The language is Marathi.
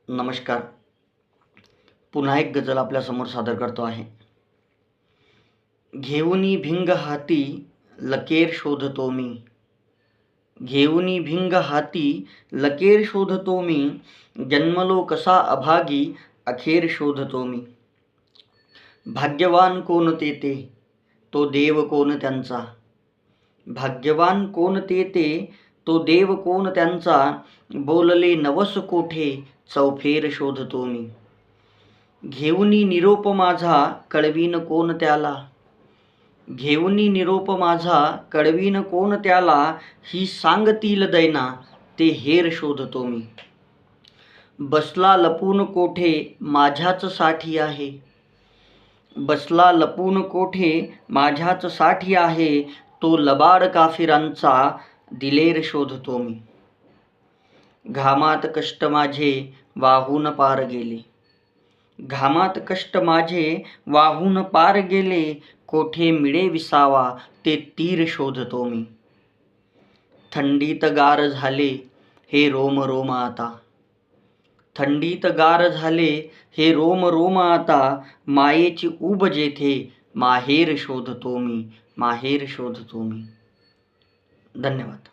नमस्कार. पुन्हा एक गझल आपल्यासमोर सादर करतो आहे. घेऊनी भिंग हाती लकेर शोधतो मी. घेऊनी भिंग हाती लकेर शोधतो मी. जन्मलो कसा अभागी अखेर शोधतो मी. भाग्यवान कोण ते तो देव कोण त्यांचा. भाग्यवान कोण ते तो देव कोण त्यांचा. बोलले नवस कोठे चौफेर शोधतो मी. घेऊनी निरोप माझा कळवीन कोण त्याला. घेऊनी निरोप माझा कळवीन कोण त्याला. ही सांगतील दैना ते हेर शोधतो मी. बसला लपून कोठे माझ्याच साठी आहे. बसला लपून कोठे माझ्याच साठी आहे. तो लबाड काफिरांचा दिलेर शोधतो मी. घामात कष्ट माझे वाहून पार गेले. घामात कष्ट माझे वाहून पार गेले. कोठे मिळे विसावा ते तीर शोधतो मी. थंडीत गार झाले हे रोम रोम आता. थंडीत गार झाले हे रोम रोम आता. मायेची ऊब जेथे माहेर शोधतो मी. माहेर शोधतो मी. धन्यवाद.